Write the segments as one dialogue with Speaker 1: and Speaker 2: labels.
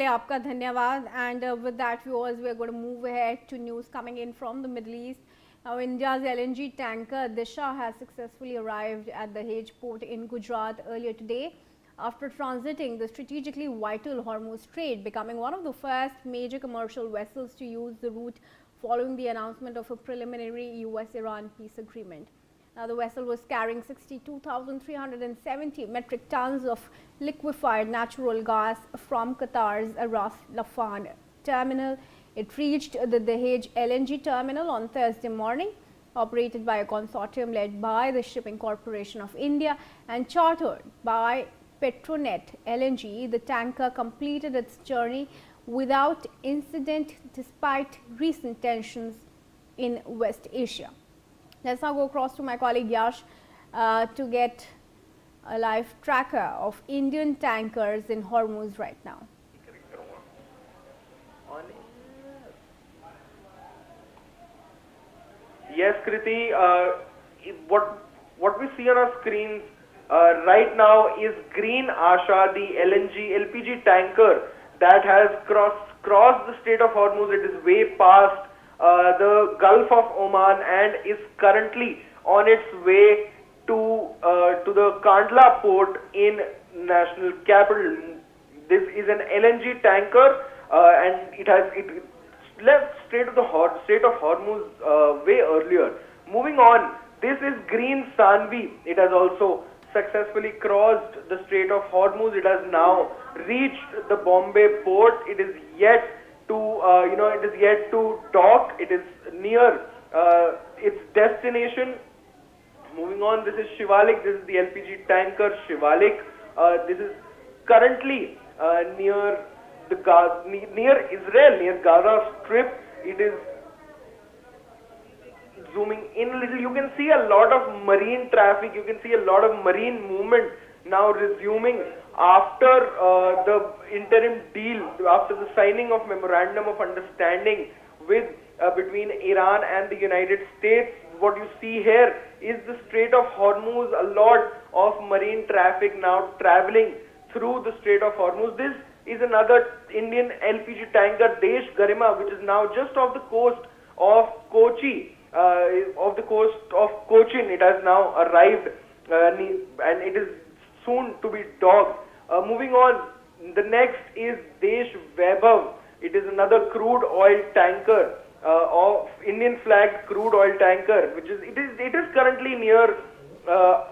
Speaker 1: आपका धन्यवाद. And with that, viewers, we are going to move ahead to news coming in from the Middle East. Now, India's LNG tanker Disha has successfully arrived at the Dahej port in Gujarat earlier today after transiting the strategically vital Hormuz Strait, becoming one of the first major commercial vessels to use the route following the announcement of a preliminary US-Iran peace agreement. Now, the vessel was carrying 62,370 metric tons of liquefied natural gas from Qatar's Ras Laffan terminal. It reached the Dahej LNG terminal on Thursday morning, operated by a consortium led by the Shipping Corporation of India and chartered by Petronet LNG. The tanker completed its journey without incident despite recent tensions in West Asia. Let's now go across to my colleague Yash to get a live tracker of Indian tankers in Hormuz right now.
Speaker 2: Yes, Kriti, what we see on our screens right now is Green Asha, the LPG tanker that has crossed the Strait of Hormuz. It is way past the Gulf of Oman and is currently on its way to the Kandla port in national capital. This is an LNG tanker and it left Strait of Hormuz way earlier. Moving on, this is Green Sanvi. It has also successfully crossed the Strait of Hormuz. It has now reached the Bombay port. It is yet to dock. It is near its destination. Moving on, this is Shivalik. This is the LPG tanker Shivalik. This is currently near Israel, near Gaza Strip. It is zooming in a little. You can see a lot of marine traffic. You can see a lot of marine movement now resuming after the interim deal, after the signing of memorandum of understanding with between Iran and the United States. What you see here is the Strait of Hormuz. A lot of marine traffic now traveling through the Strait of Hormuz. This is another Indian LPG tanker, Desh Garima, which is now just off the coast of Kochi, Cochin. It has now arrived and it is soon to be docked. Moving on, the next is Desh Vaibhav. It is another crude oil tanker, of Indian flagged crude oil tanker, which is it is currently near the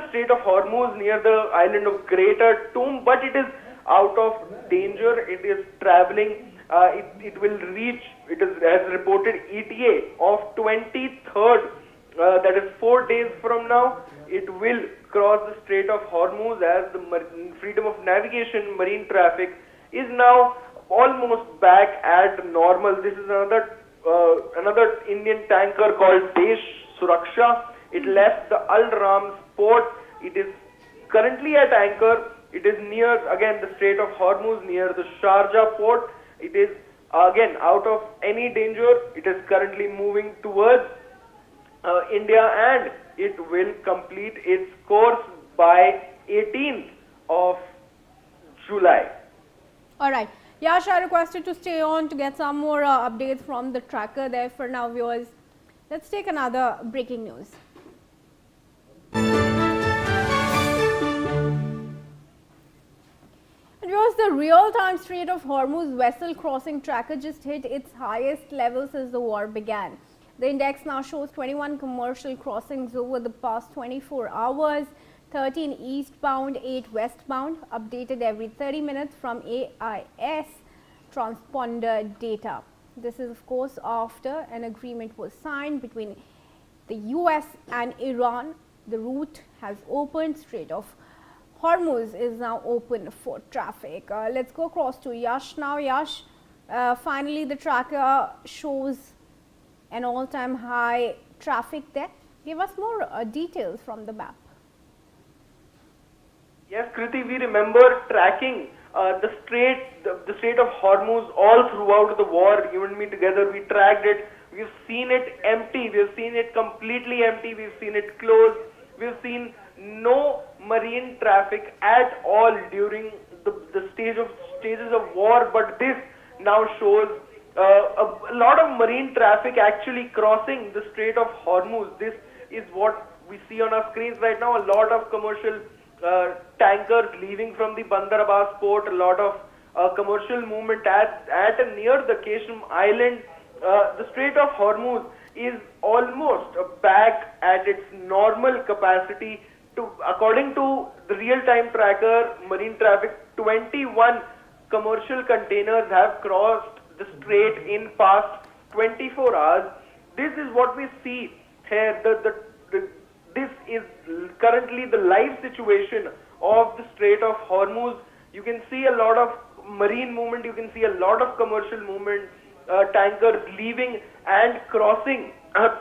Speaker 2: Strait of Hormuz, near the island of Greater Toom, but it is out of danger. It is traveling. It will reach. It has reported ETA of 23rd. That is 4 days from now. It will cross the Strait of Hormuz as the freedom of navigation, marine traffic is now almost back at normal. This is another Indian tanker called Desh Suraksha. It left the Al Rams port. It is currently at anchor. It is near again the Strait of Hormuz, near the Sharjah port. It is again out of any danger. It is currently moving towards India and it will complete its course by 18th of July.
Speaker 1: All right. Yash, I requested to stay on to get some more updates from the tracker there. For now, viewers, let's take another breaking news. Viewers, the real-time Strait of Hormuz vessel crossing tracker just hit its highest level since the war began. The index now shows 21 commercial crossings over the past 24 hours, 13 eastbound, 8 westbound, updated every 30 minutes from AIS transponder data. This is, of course, after an agreement was signed between the US and Iran. The route has opened. Strait of Hormuz is now open for traffic. Let's go across to Yash now. Yash, finally the tracker shows an all-time high traffic there. Give us more details from the map.
Speaker 2: Yes, Kriti, we remember tracking the Strait of Hormuz all throughout the war. You and me together, we tracked it. We've seen it empty. We've seen it completely empty. We've seen it closed. We've seen no marine traffic at all during the stage of stages of war, but this now shows a lot of marine traffic actually crossing the Strait of Hormuz. This is what we see on our screens right now. A lot of commercial tankers leaving from the Bandar Abbas port, a lot of commercial movement at and near the Keshm Island. The Strait of Hormuz is almost back at its normal capacity. According to the real-time tracker, marine traffic, 21 commercial containers have crossed the strait in past 24 hours. This is what we see here. This is currently the live situation of the Strait of Hormuz. You can see a lot of marine movement, you can see a lot of commercial movement, tankers leaving and crossing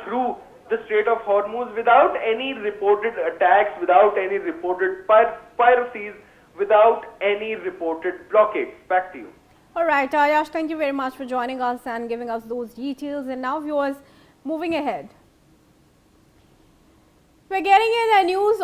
Speaker 2: through the Strait of Hormuz without any reported attacks, without any reported piracies, without any reported blockades. Back to you.
Speaker 1: All right, Ayash, thank you very much for joining us and giving us those details. And now, viewers, moving ahead. We're getting in the news